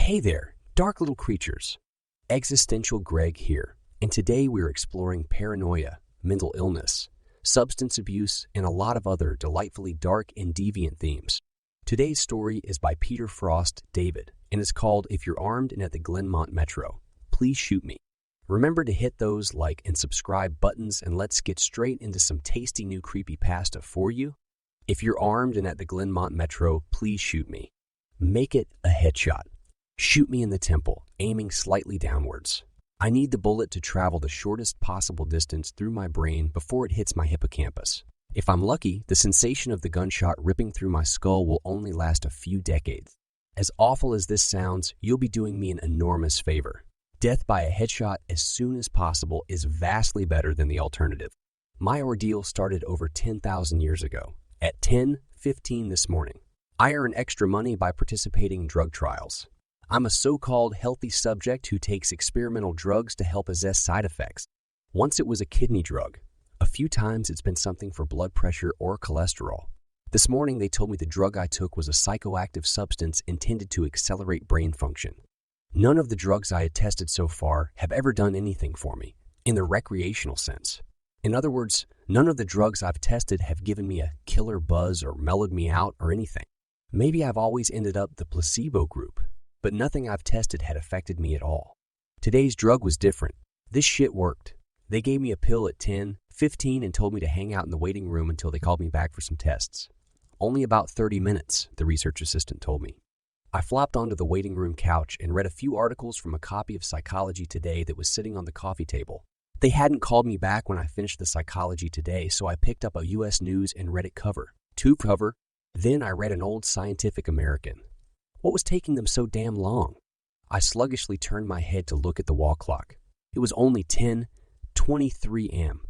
Hey there, dark little creatures. Existential Greg here, and today we're exploring paranoia, mental illness, substance abuse, and a lot of other delightfully dark and deviant themes. Today's story is by Peter Frost David, and is called If You're Armed and at the Glenmont Metro, Please Shoot Me. Remember to hit those like and subscribe buttons, and let's get straight into some tasty new creepypasta for you. If you're armed and at the Glenmont Metro, please shoot me. Make it a headshot. Shoot me in the temple, aiming slightly downwards. I need the bullet to travel the shortest possible distance through my brain before it hits my hippocampus. If I'm lucky, the sensation of the gunshot ripping through my skull will only last a few decades. As awful as this sounds, you'll be doing me an enormous favor. Death by a headshot as soon as possible is vastly better than the alternative. My ordeal started over 10,000 years ago. At 10:15 this morning, I earn extra money by participating in drug trials. I'm a so-called healthy subject who takes experimental drugs to help assess side effects. Once it was a kidney drug. A few times it's been something for blood pressure or cholesterol. This morning they told me the drug I took was a psychoactive substance intended to accelerate brain function. None of the drugs I had tested so far have ever done anything for me, in the recreational sense. In other words, none of the drugs I've tested have given me a killer buzz or mellowed me out or anything. Maybe I've always ended up the placebo group, but nothing I've tested had affected me at all. Today's drug was different. This shit worked. They gave me a pill at 10:15 and told me to hang out in the waiting room until they called me back for some tests. Only about 30 minutes, the research assistant told me. I flopped onto the waiting room couch and read a few articles from a copy of Psychology Today that was sitting on the coffee table. They hadn't called me back when I finished the Psychology Today, so I picked up a U.S. News and read it cover to cover. Then I read an old Scientific American. What was taking them so damn long? I sluggishly turned my head to look at the wall clock. It was only 10:23 a.m.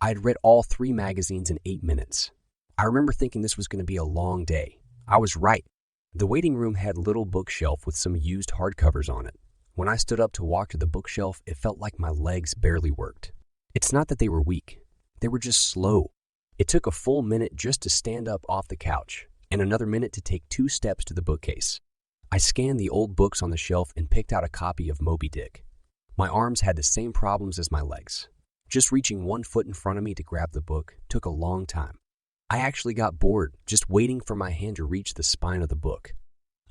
I had read all 3 magazines in 8 minutes. I remember thinking this was going to be a long day. I was right. The waiting room had a little bookshelf with some used hardcovers on it. When I stood up to walk to the bookshelf, it felt like my legs barely worked. It's not that they were weak. They were just slow. It took a full minute just to stand up off the couch, and another minute to take 2 steps to the bookcase. I scanned the old books on the shelf and picked out a copy of Moby Dick. My arms had the same problems as my legs. Just reaching 1 foot in front of me to grab the book took a long time. I actually got bored just waiting for my hand to reach the spine of the book.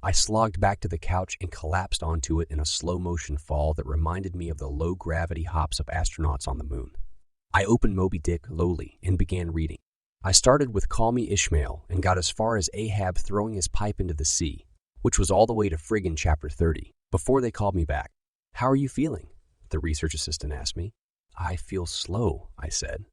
I slogged back to the couch and collapsed onto it in a slow-motion fall that reminded me of the low-gravity hops of astronauts on the moon. I opened Moby Dick lowly and began reading. I started with Call Me Ishmael and got as far as Ahab throwing his pipe into the sea, which was all the way to friggin' chapter 30, before they called me back. "How are you feeling?" the research assistant asked me. "I feel slow," I said.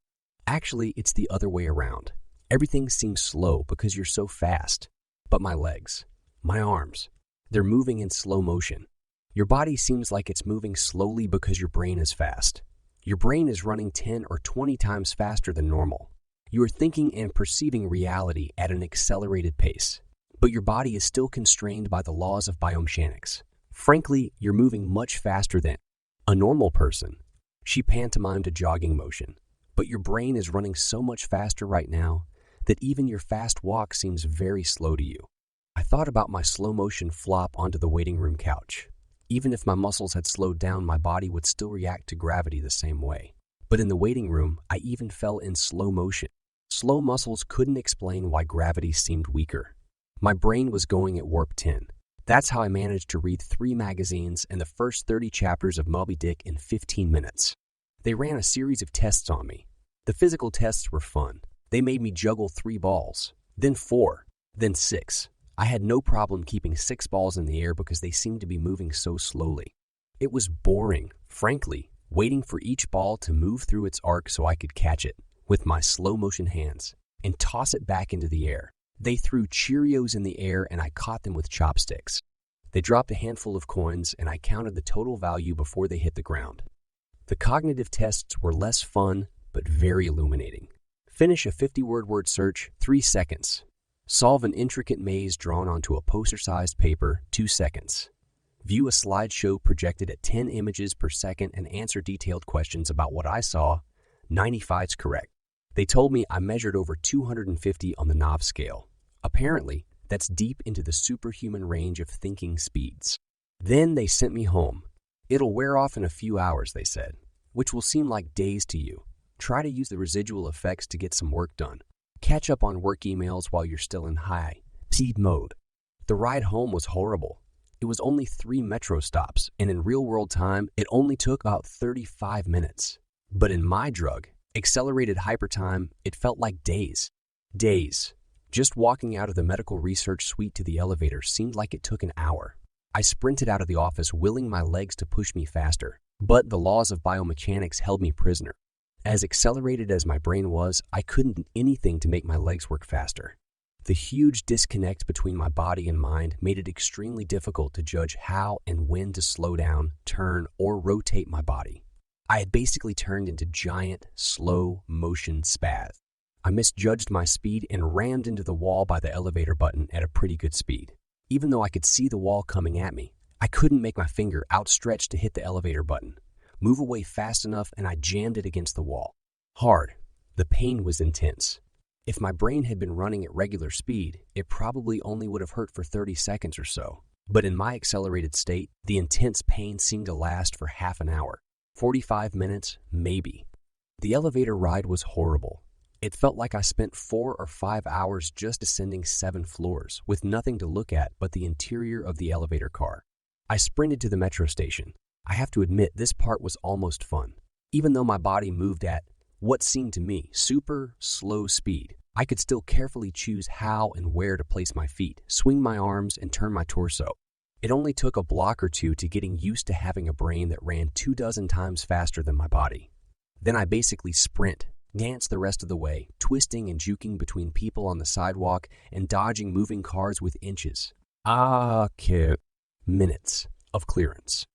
"Actually, it's the other way around. Everything seems slow because you're so fast. But my legs, my arms, they're moving in slow motion. Your body seems like it's moving slowly because your brain is fast. Your brain is running 10 or 20 times faster than normal. You are thinking and perceiving reality at an accelerated pace. But your body is still constrained by the laws of biomechanics. Frankly, you're moving much faster than a normal person." She pantomimed a jogging motion. "But your brain is running so much faster right now that even your fast walk seems very slow to you." I thought about my slow-motion flop onto the waiting room couch. Even if my muscles had slowed down, my body would still react to gravity the same way. But in the waiting room, I even fell in slow motion. Slow muscles couldn't explain why gravity seemed weaker. My brain was going at warp 10. That's how I managed to read 3 magazines and the first 30 chapters of Moby Dick in 15 minutes. They ran a series of tests on me. The physical tests were fun. They made me juggle 3 balls, then 4, then 6. I had no problem keeping 6 balls in the air because they seemed to be moving so slowly. It was boring, frankly, waiting for each ball to move through its arc so I could catch it with my slow-motion hands and toss it back into the air. They threw Cheerios in the air and I caught them with chopsticks. They dropped a handful of coins and I counted the total value before they hit the ground. The cognitive tests were less fun, but very illuminating. Finish a 50-word word search, 3 seconds. Solve an intricate maze drawn onto a poster-sized paper, 2 seconds. View a slideshow projected at 10 images per second and answer detailed questions about what I saw, 95's correct. They told me I measured over 250 on the Knopf scale. Apparently, that's deep into the superhuman range of thinking speeds. Then they sent me home. It'll wear off in a few hours, they said, which will seem like days to you. Try to use the residual effects to get some work done. Catch up on work emails while you're still in high speed mode. The ride home was horrible. It was only 3 metro stops, and in real-world time, it only took about 35 minutes. But in my drug, accelerated hypertime, it felt like days. Days. Just walking out of the medical research suite to the elevator seemed like it took an hour. I sprinted out of the office, willing my legs to push me faster, but the laws of biomechanics held me prisoner. As accelerated as my brain was, I couldn't do anything to make my legs work faster. The huge disconnect between my body and mind made it extremely difficult to judge how and when to slow down, turn, or rotate my body. I had basically turned into giant, slow-motion spaz. I misjudged my speed and rammed into the wall by the elevator button at a pretty good speed. Even though I could see the wall coming at me, I couldn't make my finger outstretched to hit the elevator button. Move away fast enough, and I jammed it against the wall. Hard. The pain was intense. If my brain had been running at regular speed, it probably only would have hurt for 30 seconds or so. But in my accelerated state, the intense pain seemed to last for half an hour. 45 minutes, maybe. The elevator ride was horrible. It felt like I spent 4 or 5 hours just ascending 7 floors, with nothing to look at but the interior of the elevator car. I sprinted to the metro station. I have to admit, this part was almost fun. Even though my body moved at what seemed to me super slow speed, I could still carefully choose how and where to place my feet, swing my arms, and turn my torso. It only took a block or two to getting used to having a brain that ran 24 times faster than my body. Then I basically dance the rest of the way, twisting and juking between people on the sidewalk and dodging moving cars with inches. Minutes of clearance.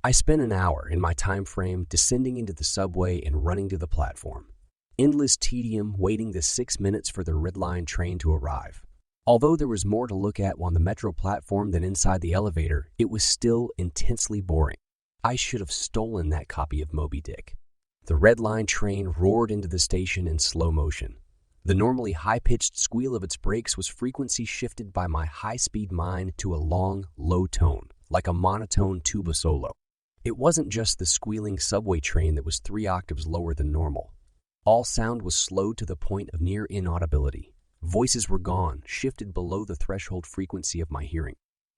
I spent an hour in my time frame descending into the subway and running to the platform. Endless tedium waiting the 6 minutes for the Red Line train to arrive. Although there was more to look at on the metro platform than inside the elevator, it was still intensely boring. I should have stolen that copy of Moby Dick. The Red Line train roared into the station in slow motion. The normally high-pitched squeal of its brakes was frequency shifted by my high-speed mind to a long, low tone, like a monotone tuba solo. It wasn't just the squealing subway train that was 3 octaves lower than normal. All sound was slowed to the point of near inaudibility. Voices were gone, shifted below the threshold frequency of my hearing.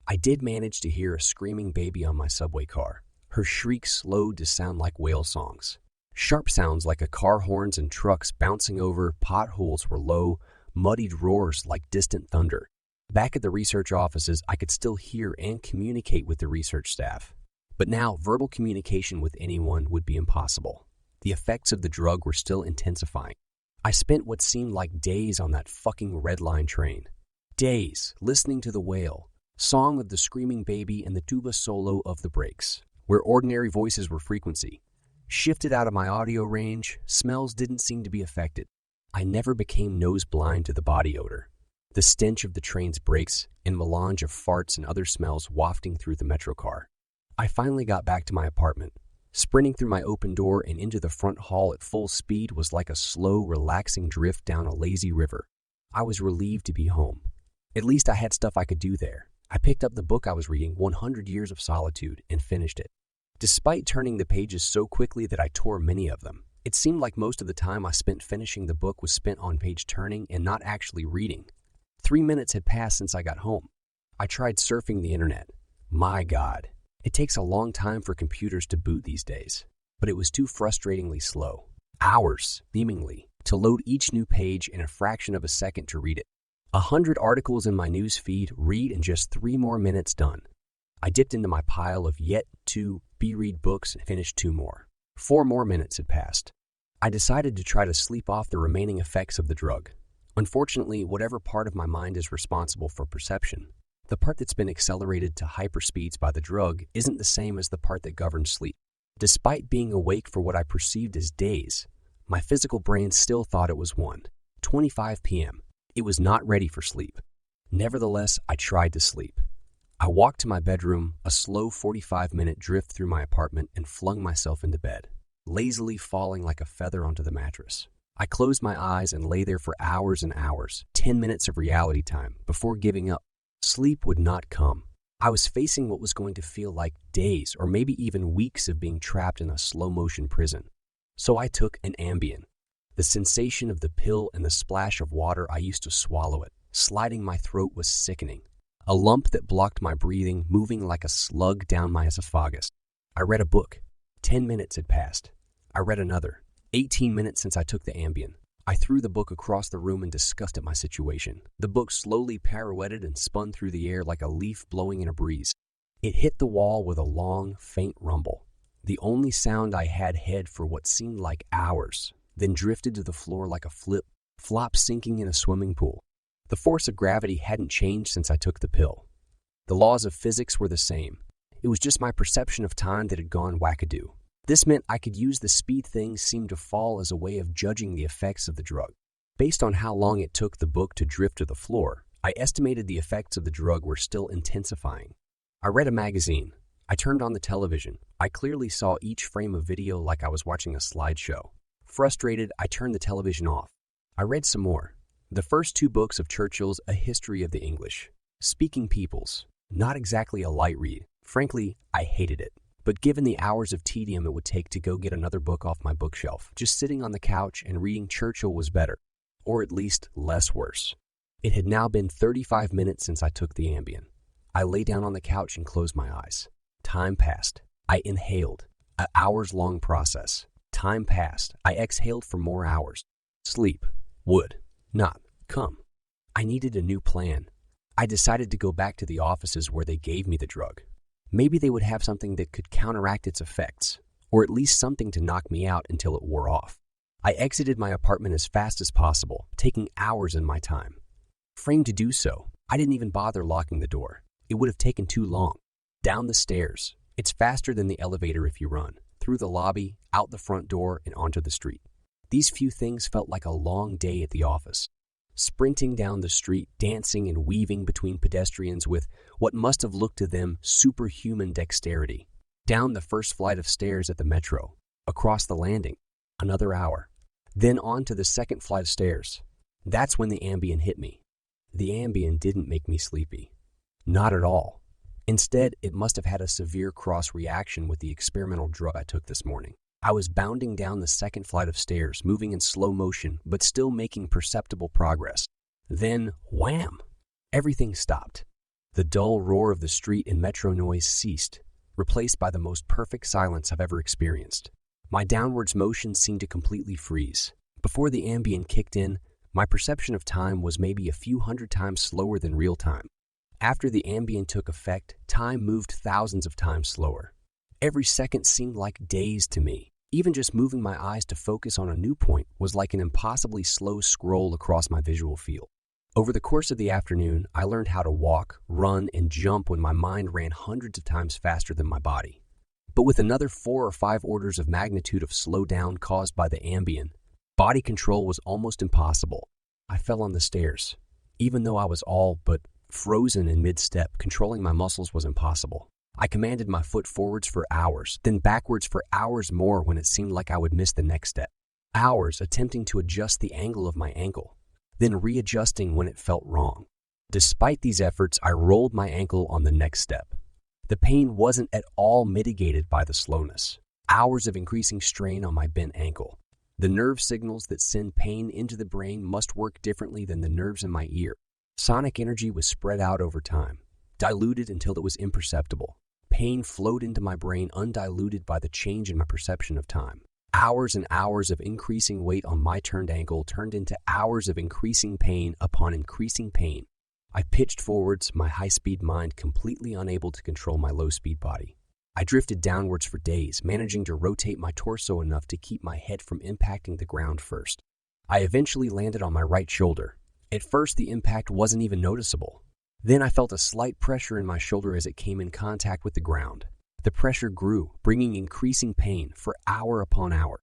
I did manage to hear a screaming baby on my subway car. Her shrieks slowed to sound like whale songs. Sharp sounds like a car horns and trucks bouncing over potholes were low, muddied roars like distant thunder. Back at the research offices, I could still hear and communicate with the research staff. But now, verbal communication with anyone would be impossible. The effects of the drug were still intensifying. I spent what seemed like days on that fucking Red Line train. Days listening to the wail, song of the screaming baby, and the tuba solo of the brakes, where ordinary voices were frequency. Shifted out of my audio range, smells didn't seem to be affected. I never became nose blind to the body odor. The stench of the train's brakes and melange of farts and other smells wafting through the metro car. I finally got back to my apartment. Sprinting through my open door and into the front hall at full speed was like a slow, relaxing drift down a lazy river. I was relieved to be home. At least I had stuff I could do there. I picked up the book I was reading, 100 Years of Solitude, and finished it. Despite turning the pages so quickly that I tore many of them, it seemed like most of the time I spent finishing the book was spent on page turning and not actually reading. 3 minutes had passed since I got home. I tried surfing the internet. My God. It takes a long time for computers to boot these days, but it was too frustratingly slow. Hours, seemingly, to load each new page in a fraction of a second to read it. 100 articles in my news feed, read in just 3 more minutes done. I dipped into my pile of yet to be-read books and finished 2 more. 4 more minutes had passed. I decided to try to sleep off the remaining effects of the drug. Unfortunately, whatever part of my mind is responsible for perception, the part that's been accelerated to hyperspeeds by the drug isn't the same as the part that governs sleep. Despite being awake for what I perceived as days, my physical brain still thought it was 1:25 p.m. It was not ready for sleep. Nevertheless, I tried to sleep. I walked to my bedroom, a slow 45-minute drift through my apartment, and flung myself into bed, lazily falling like a feather onto the mattress. I closed my eyes and lay there for hours and hours, 10 minutes of reality time, before giving up. Sleep would not come. I was facing what was going to feel like days or maybe even weeks of being trapped in a slow-motion prison. So I took an Ambien. The sensation of the pill and the splash of water I used to swallow it, sliding my throat, was sickening. A lump that blocked my breathing, moving like a slug down my esophagus. I read a book. 10 minutes had passed. I read another. 18 minutes since I took the Ambien. I threw the book across the room in disgust at my situation. The book slowly pirouetted and spun through the air like a leaf blowing in a breeze. It hit the wall with a long, faint rumble. The only sound I had for what seemed like hours, then drifted to the floor like a flop sinking in a swimming pool. The force of gravity hadn't changed since I took the pill. The laws of physics were the same. It was just my perception of time that had gone wackadoo. This meant I could use the speed things seemed to fall as a way of judging the effects of the drug. Based on how long it took the book to drift to the floor, I estimated the effects of the drug were still intensifying. I read a magazine. I turned on the television. I clearly saw each frame of video like I was watching a slideshow. Frustrated, I turned the television off. I read some more. The first 2 books of Churchill's A History of the English. Speaking Peoples. Not exactly a light read. Frankly, I hated it. But given the hours of tedium it would take to go get another book off my bookshelf, just sitting on the couch and reading Churchill was better, or at least less worse. It had now been 35 minutes since I took the Ambien. I lay down on the couch and closed my eyes. Time passed. I inhaled. An hours-long process. Time passed. I exhaled for more hours. Sleep would not come. I needed a new plan. I decided to go back to the offices where they gave me the drug. Maybe they would have something that could counteract its effects, or at least something to knock me out until it wore off. I exited my apartment as fast as possible, taking hours in my time. Framed to do so, I didn't even bother locking the door. It would have taken too long. Down the stairs. It's faster than the elevator if you run. Through the lobby, out the front door, and onto the street. These few things felt like a long day at the office. Sprinting down the street, dancing and weaving between pedestrians with what must have looked to them superhuman dexterity. Down the first flight of stairs at the Metro. Across the landing. Another hour. Then on to the second flight of stairs. That's when the Ambien hit me. The Ambien didn't make me sleepy. Not at all. Instead, it must have had a severe cross-reaction with the experimental drug I took this morning. I was bounding down the second flight of stairs, moving in slow motion, but still making perceptible progress. Then, wham! Everything stopped. The dull roar of the street and metro noise ceased, replaced by the most perfect silence I've ever experienced. My downwards motion seemed to completely freeze. Before the Ambien kicked in, my perception of time was maybe a few hundred times slower than real time. After the Ambien took effect, time moved thousands of times slower. Every second seemed like days to me. Even just moving my eyes to focus on a new point was like an impossibly slow scroll across my visual field. Over the course of the afternoon, I learned how to walk, run, and jump when my mind ran hundreds of times faster than my body. But with another 4 or 5 orders of magnitude of slowdown caused by the Ambien, body control was almost impossible. I fell on the stairs. Even though I was all but frozen in mid-step, controlling my muscles was impossible. I commanded my foot forwards for hours, then backwards for hours more when it seemed like I would miss the next step. Hours attempting to adjust the angle of my ankle, then readjusting when it felt wrong. Despite these efforts, I rolled my ankle on the next step. The pain wasn't at all mitigated by the slowness. Hours of increasing strain on my bent ankle. The nerve signals that send pain into the brain must work differently than the nerves in my ear. Sonic energy was spread out over time, diluted until it was imperceptible. Pain flowed into my brain undiluted by the change in my perception of time. Hours and hours of increasing weight on my turned ankle turned into hours of increasing pain upon increasing pain. I pitched forwards, my high-speed mind completely unable to control my low-speed body. I drifted downwards for days, managing to rotate my torso enough to keep my head from impacting the ground first. I eventually landed on my right shoulder. At first, the impact wasn't even noticeable. Then I felt a slight pressure in my shoulder as it came in contact with the ground. The pressure grew, bringing increasing pain for hour upon hour.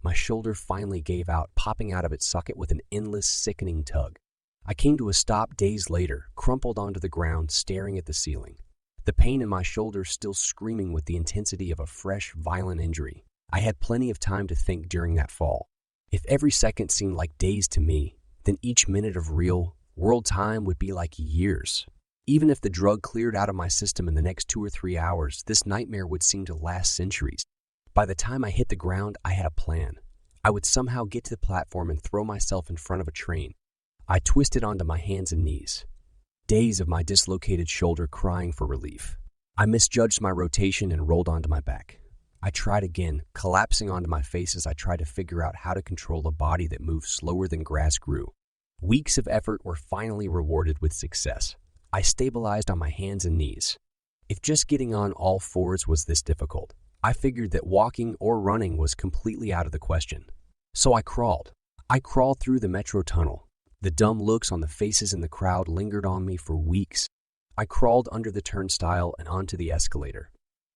My shoulder finally gave out, popping out of its socket with an endless, sickening tug. I came to a stop days later, crumpled onto the ground, staring at the ceiling. The pain in my shoulder still screaming with the intensity of a fresh, violent injury. I had plenty of time to think during that fall. If every second seemed like days to me, then each minute of real, world time would be like years. Even if the drug cleared out of my system in the next 2 or 3 hours, this nightmare would seem to last centuries. By the time I hit the ground, I had a plan. I would somehow get to the platform and throw myself in front of a train. I twisted onto my hands and knees, days of my dislocated shoulder crying for relief. I misjudged my rotation and rolled onto my back. I tried again, collapsing onto my face as I tried to figure out how to control a body that moved slower than grass grew. Weeks of effort were finally rewarded with success. I stabilized on my hands and knees. If just getting on all fours was this difficult, I figured that walking or running was completely out of the question. So I crawled. I crawled through the metro tunnel. The dumb looks on the faces in the crowd lingered on me for weeks. I crawled under the turnstile and onto the escalator.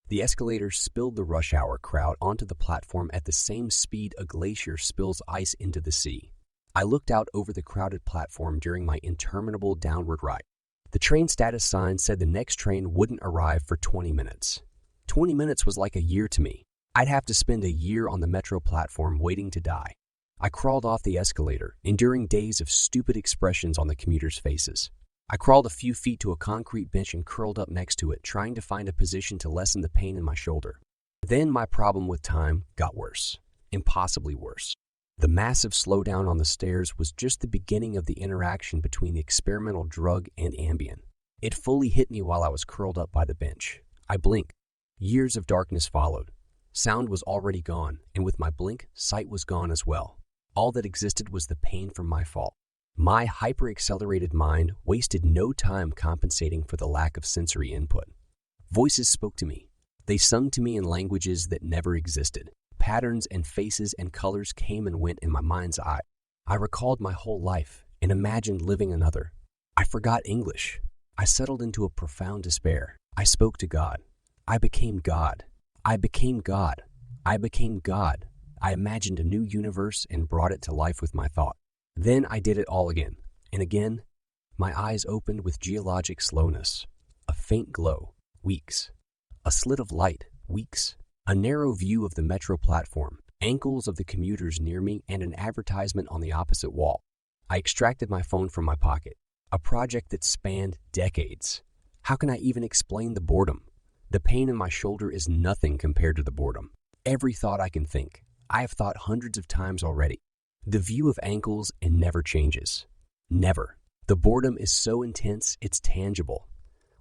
The escalator spilled the rush hour crowd onto the platform at the same speed a glacier spills ice into the sea. I looked out over the crowded platform during my interminable downward ride. The train status sign said the next train wouldn't arrive for 20 minutes. 20 minutes was like a year to me. I'd have to spend a year on the metro platform waiting to die. I crawled off the escalator, enduring days of stupid expressions on the commuters' faces. I crawled a few feet to a concrete bench and curled up next to it, trying to find a position to lessen the pain in my shoulder. Then my problem with time got worse, impossibly worse. The massive slowdown on the stairs was just the beginning of the interaction between the experimental drug and Ambien. It fully hit me while I was curled up by the bench. I blinked. Years of darkness followed. Sound was already gone, and with my blink, sight was gone as well. All that existed was the pain from my fall. My hyper-accelerated mind wasted no time compensating for the lack of sensory input. Voices spoke to me. They sung to me in languages that never existed. Patterns and faces and colors came and went in my mind's eye. I recalled my whole life and imagined living another. I forgot English. I settled into a profound despair. I spoke to God. I became God. I became God. I became God. I imagined a new universe and brought it to life with my thought. Then I did it all again, and again. My eyes opened with geologic slowness. A faint glow, weeks. A slit of light, weeks. A narrow view of the metro platform, ankles of the commuters near me, and an advertisement on the opposite wall. I extracted my phone from my pocket. A project that spanned decades. How can I even explain the boredom? The pain in my shoulder is nothing compared to the boredom. Every thought I can think, I have thought hundreds of times already. The view of ankles and never changes. Never. The boredom is so intense, it's tangible.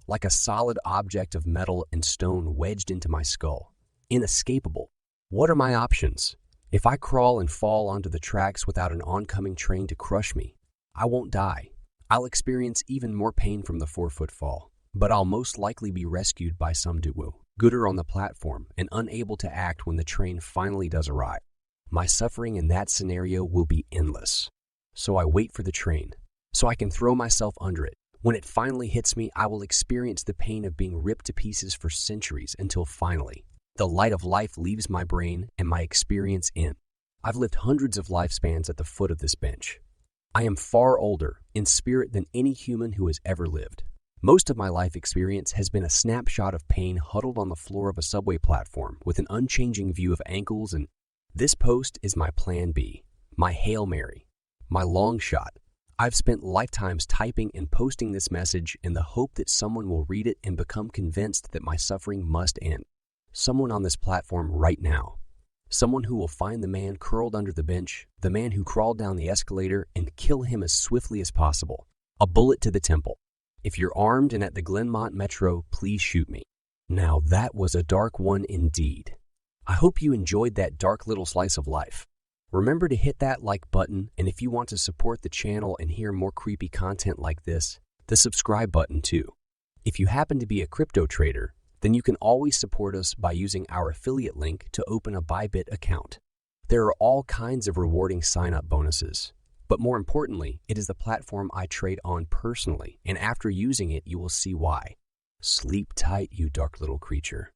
Like a solid object of metal and stone wedged into my skull. Inescapable. What are my options? If I crawl and fall onto the tracks without an oncoming train to crush me, I won't die. I'll experience even more pain from the 4-foot fall, but I'll most likely be rescued by some do-gooder on the platform and unable to act when the train finally does arrive. My suffering in that scenario will be endless. So I wait for the train, so I can throw myself under it. When it finally hits me, I will experience the pain of being ripped to pieces for centuries until finally, the light of life leaves my brain and my experience in. I've lived hundreds of lifespans at the foot of this bench. I am far older in spirit than any human who has ever lived. Most of my life experience has been a snapshot of pain huddled on the floor of a subway platform with an unchanging view of ankles, and this post is my plan B, my Hail Mary, my long shot. I've spent lifetimes typing and posting this message in the hope that someone will read it and become convinced that my suffering must end. Someone on this platform right now. Someone who will find the man curled under the bench, the man who crawled down the escalator, and kill him as swiftly as possible. A bullet to the temple. If you're armed and at the Glenmont Metro, please shoot me. Now that was a dark one indeed. I hope you enjoyed that dark little slice of life. Remember to hit that like button, and if you want to support the channel and hear more creepy content like this, the subscribe button too. If you happen to be a crypto trader, then you can always support us by using our affiliate link to open a Bybit account. There are all kinds of rewarding sign-up bonuses. But more importantly, it is the platform I trade on personally, and after using it, you will see why. Sleep tight, you dark little creature.